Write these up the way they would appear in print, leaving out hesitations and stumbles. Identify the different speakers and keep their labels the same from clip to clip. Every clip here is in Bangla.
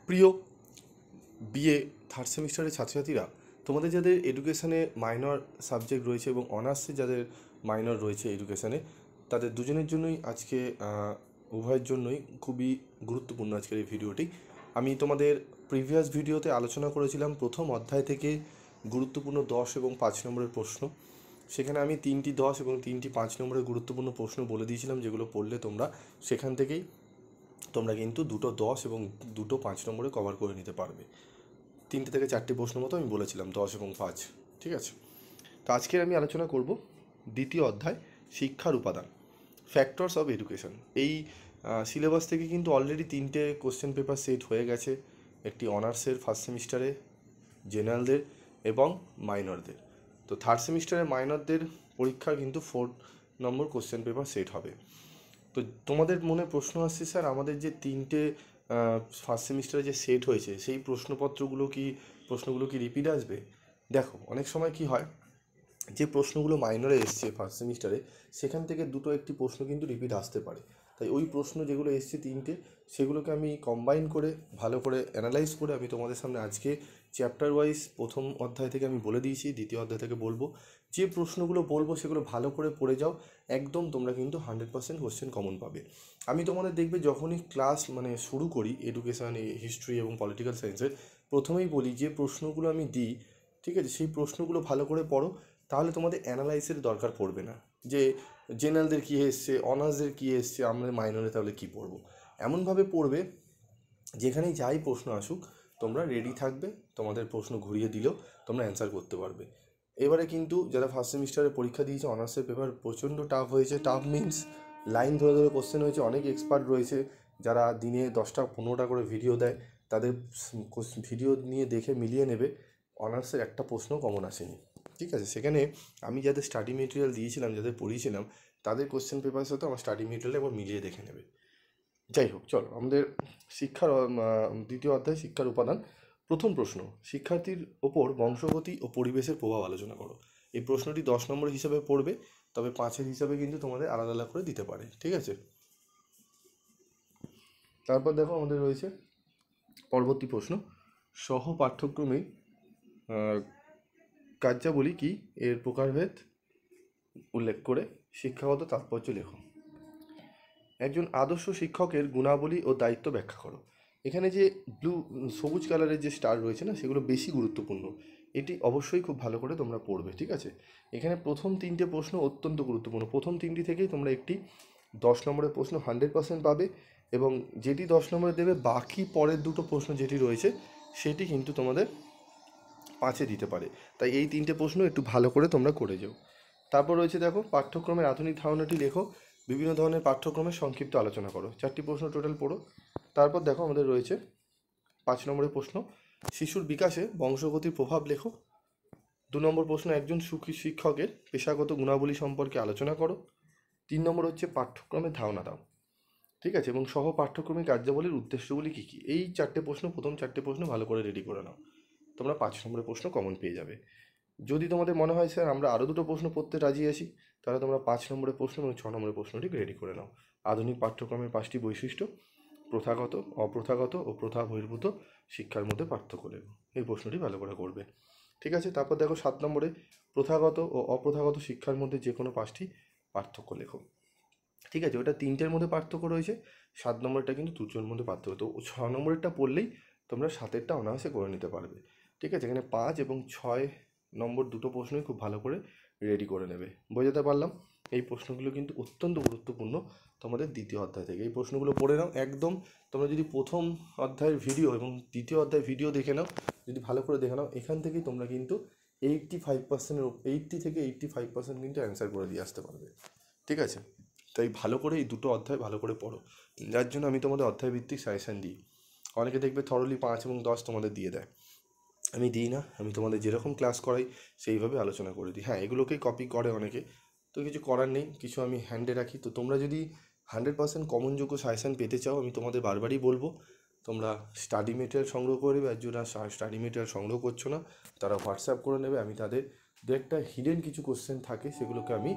Speaker 1: প্রিয় বিএ থার্ড সেমিস্টারের ছাত্রছাত্রীরা, তোমাদের যাদের এডুকেশানে মাইনর সাবজেক্ট রয়েছে এবং অনার্সে যাদের মাইনর রয়েছে এডুকেশানে, তাদের দুজনের জন্যই আজকে উভয়ের জন্যই খুবই গুরুত্বপূর্ণ আজকের এই ভিডিওটি। আমি তোমাদের প্রিভিয়াস ভিডিওতে আলোচনা করেছিলাম প্রথম অধ্যায় থেকে গুরুত্বপূর্ণ 10 এবং 5 নম্বরের প্রশ্ন। সেখানে আমি 3টি 10 এবং 3টি 5 নম্বরের গুরুত্বপূর্ণ প্রশ্ন বলে দিয়েছিলাম, যেগুলো পড়লে তোমরা সেখান থেকেই তোমরা কিন্তু 2টো 10 এবং 2টো 5 নম্বরে কভার করে নিতে পারবে। 3টে থেকে 4টে প্রশ্ন মতো আমি বলেছিলাম, 10 এবং 5। ঠিক আছে, তো আজকে আমি আলোচনা করব দ্বিতীয় অধ্যায়, শিক্ষার উপাদান, ফ্যাক্টরস অফ এডুকেশন। এই সিলেবাস থেকে কিন্তু অলরেডি 3টে কোশ্চেন পেপার সেট হয়ে গেছে, একটি অনার্সের ফার্স্ট সেমিস্টারে, জেনারেলদের এবং মাইনরদের। তো থার্ড সেমিস্টারে মাইনরদের পরীক্ষার কিন্তু 4 নম্বর কোশ্চেন পেপার সেট হবে। তো তোমাদের মনে প্রশ্ন আসছে, স্যার আমাদের যে 3টে ফার্স্ট সেমিস্টারে যে সেট হয়েছে সেই প্রশ্নগুলো কি রিপিট আসবে? দেখো, অনেক সময় কি হয়, যে প্রশ্নগুলো মাইনরে এসছে ফার্স্ট সেমিস্টারে, সেখান থেকে একটি প্রশ্ন কিন্তু রিপিট আসতে পারে। তাই ওই প্রশ্ন যেগুলো এসছে 3টে, সেগুলোকে আমি কম্বাইন করে ভালো করে অ্যানালাইজ করে আমি তোমাদের সামনে আজকে চ্যাপ্টার ওয়াইজ প্রথম অধ্যায় থেকে আমি বলে দিয়েছি, দ্বিতীয় অধ্যায় থেকে বলবো। যে প্রশ্নগুলো বলবো সেগুলো ভালো করে পড়ে যাও, একদম তোমরা কিন্তু 100% কোশ্চেন কমন পাবে। আমি তোমাদের দেখবে যখনই ক্লাস শুরু করি এডুকেশান, হিস্ট্রি এবং পলিটিক্যাল সায়েন্সের, প্রথমেই বলি যে প্রশ্নগুলো আমি দিই, ঠিক আছে, সেই প্রশ্নগুলো ভালো করে পড়ো, তাহলে তোমাদের অ্যানালাইসের দরকার পড়বে না যে জেনারেলদের কী এসছে, অনার্সদের কী এসছে, আমরা মাইনরে তাহলে কী পড়বো। এমনভাবে পড়বে যেখানেই যাই প্রশ্ন আসুক তোমরা রেডি থাকবে, তোমাদের প্রশ্ন ঘুরিয়ে দিলেও তোমরা অ্যান্সার করতে পারবে। এবারে কিন্তু যারা ফার্স্ট সেমিস্টারে পরীক্ষা দিয়েছে, অনার্সের পেপার প্রচণ্ড টাফ হয়েছে। টাফ মিনস লাইন ধরে ধরে কোশ্চেন হয়েছে। অনেক এক্সপার্ট রয়েছে যারা দিনে 10টা 15টা করে ভিডিও দেয়, তাদের ভিডিও নিয়ে দেখে মিলিয়ে নেবে, অনার্সের একটা প্রশ্ন কমন আসেনি। ঠিক আছে, সেখানে আমি যাদের স্টাডি মেটেরিয়াল দিয়েছিলাম, যাদের পড়িয়েছিলাম, তাদের কোশ্চেন পেপারের সাথে আমার স্টাডি মেটেরিয়াল একবার মিলিয়ে দেখে নেবে। যাই হোক, চলো আমাদের শিক্ষার দ্বিতীয় অধ্যায়, শিক্ষার উপাদান। প্রথম প্রশ্ন, শিক্ষার্থীর ওপর বংশগতি ও পরিবেশের প্রভাব আলোচনা করো। এই প্রশ্নটি 10 নম্বর হিসাবে পড়বে, তবে 5-এর হিসাবে কিন্তু তোমাদের আলাদা আলাদা করে দিতে পারে। ঠিক আছে, তারপর দেখো আমাদের রয়েছে পরবর্তী প্রশ্ন, সহ পাঠ্যক্রমে কার্যাবলী কি, এর প্রকারভেদ উল্লেখ করে শিক্ষাগত তাৎপর্য লেখো। একজন আদর্শ শিক্ষকের গুণাবলী ও দায়িত্ব ব্যাখ্যা করো। এখানে যে সবুজ কালারের যে স্টার রয়েছে না, সেগুলো বেশি গুরুত্বপূর্ণ। এটি অবশ্যই খুব ভালো করে তোমরা পড়বে। ঠিক আছে, এখানে প্রথম 3টে প্রশ্ন অত্যন্ত গুরুত্বপূর্ণ। প্রথম 3টি থেকেই তোমরা একটি 10 নম্বরের প্রশ্ন 100% পাবে, এবং যেটি 10 নম্বরে দেবে, বাকি পরের 2টো প্রশ্ন যেটি রয়েছে সেটি কিন্তু তোমাদের 5-এ দিতে পারে। তাই এই 3টে প্রশ্ন একটু ভালো করে তোমরা করে যাও। তারপর রয়েছে দেখো, পাঠ্যক্রমের আধুনিক ধারণাটি লেখো। বিভিন্ন ধরনের পাঠ্যক্রমের সংক্ষিপ্ত আলোচনা করো। 4টি প্রশ্ন টোটাল পড়ো। তারপর দেখো আমাদের রয়েছে 5 নম্বরের প্রশ্ন, শিশুর বিকাশে বংশগতির প্রভাব লেখো। 2 নম্বর প্রশ্ন, একজন সুখী শিক্ষকের পেশাগত গুণাবলী সম্পর্কে আলোচনা করো। 3 নম্বর হচ্ছে পাঠ্যক্রমের ধারণা দাও। ঠিক আছে, এবং সহ পাঠ্যক্রমিক কার্যাবলীর উদ্দেশ্যগুলি কী কী। এই 4টে প্রশ্ন, প্রথম 4টে প্রশ্ন ভালো করে রেডি করে নাও, তোমরা 5 নম্বরের প্রশ্ন কমন পেয়ে যাবে। যদি তোমাদের মনে হয় স্যার আমরা আরও 2টো প্রশ্ন পড়তে রাজি আছি, তাহলে তোমরা 5 নম্বরের প্রশ্ন এবং 6 নম্বরের প্রশ্নটি রেডি করে নাও। আধুনিক পাঠ্যক্রমের 5টি বৈশিষ্ট্য, প্রথাগত, অপ্রথাগত ও প্রথা বহির্ভূত শিক্ষার মধ্যে পার্থক্য লেখো। এই প্রশ্নটি ভালো করে করবে। ঠিক আছে, তারপর দেখো 7 নম্বরে, প্রথাগত ও অপ্রথাগত শিক্ষার মধ্যে যে কোনো 5টি পার্থক্য লেখো। ঠিক আছে, ওটা 3টের মধ্যে পার্থক্য রয়েছে, 7 নম্বরটা কিন্তু 2টোর মধ্যে পার্থক্য। তো 6 নম্বরেরটা পড়লেই তোমরা 7এরটা অনায়াসে করে নিতে পারবে। ঠিক আছে, এখানে 5 এবং 6 নম্বর 2টো প্রশ্নই খুব ভালো করে রেডি করে নেবে। বোঝাতে পারলাম? এই প্রশ্নগুলো কিন্তু অত্যন্ত গুরুত্বপূর্ণ তোমাদের দ্বিতীয় অধ্যায় থেকে। এই প্রশ্নগুলো পড়ে নাও একদম। তোমরা যদি প্রথম অধ্যায়ের ভিডিও এবং দ্বিতীয় অধ্যায়ের ভিডিও দেখে নাও, যদি ভালো করে দেখে নাও, এখান থেকেই তোমরা কিন্তু 80 থেকে 85% কিন্তু অ্যান্সার করে দিয়ে আসতে পারবে। ঠিক আছে, তাই ভালো করে এই 2টো অধ্যায় ভালো করে পড়ো, যার জন্য আমি তোমাদের অধ্যায়ভিত্তিক সাজেশান দিই। অনেকে দেখবে থরলি 5 এবং 10 তোমাদের দিয়ে দেয়, আমি দিই না। আমি তোমাদের যেরকম ক্লাস করাই সেইভাবে আলোচনা করে দিই। হ্যাঁ, এগুলোকেই কপি করে অনেকে, তো কিছু করার নেই, কিছু আমি হ্যান্ডে রাখি। তো তোমরা যদি 100% কমনযোগ্য সাজেশান পেতে চাও, আমি তোমাদের বারবারই বলবো তোমরা স্টাডি মেটেরিয়াল সংগ্রহ করে নেবে। আর যারা স্টাডি মেটেরিয়াল সংগ্রহ করছো না, তারা হোয়াটসঅ্যাপ করে নেবে। আমি তাদের দু একটা হিডেন কিছু কোশ্চেন থাকে, সেগুলোকে আমি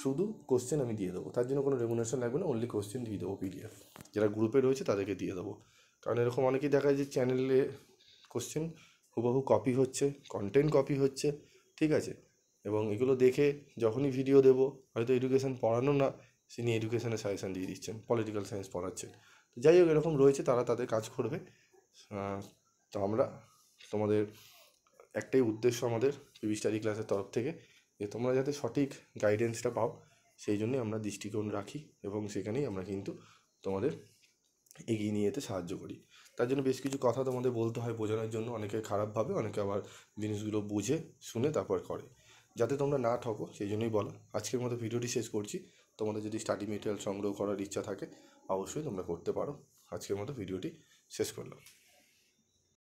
Speaker 1: শুধু কোশ্চেন আমি দিয়ে দেবো, তার জন্য কোনো রেমুনারেশন লাগবে না, অনলি কোশ্চেন দিয়ে দেবো PDF। যারা গ্রুপে রয়েছে তাদেরকে দিয়ে দেবো। কারণ এরকম অনেকেই দেখা যায় যে চ্যানেলে কোশ্চেন হুবহু কপি হচ্ছে, কন্টেন্ট কপি হচ্ছে, ঠিক আছে, এবং এগুলো দেখে যখনই ভিডিও দেবো, হয়তো এডুকেশন পড়ানো না, তিনি এডুকেশনের সাজেশান দিয়ে দিচ্ছেন, পলিটিক্যাল সায়েন্স পড়াচ্ছেন। তো যাই হোক, এরকম রয়েছে, তারা তাদের কাজ করবে। তো আমরা তোমাদের একটাই উদ্দেশ্য আমাদের পিভি স্টাডি ক্লাসের তরফ থেকে, যে তোমরা যাতে সঠিক গাইডেন্সটা পাও, সেই জন্যই আমরা দৃষ্টিকোণ রাখি এবং সেখানেই আমরা কিন্তু তোমাদের এগিয়ে নিয়ে যেতে সাহায্য করি। তার জন্য বেশ কিছু কথা তোমাদের বলতে হয় বোঝানোর জন্য, অনেকে খারাপভাবে, অনেকে আবার জিনিসগুলো বুঝে শুনে তারপর করে, যাতে তোমরা না ঠকো সেই জন্যই বলা। আজকের মতো ভিডিওটি শেষ করছি। তোমাদের যদি স্টাডি মেটেরিয়াল সংগ্রহ করার ইচ্ছা থাকে, অবশ্যই তোমরা করতে পারো। আজকের মতো ভিডিওটি শেষ করলাম।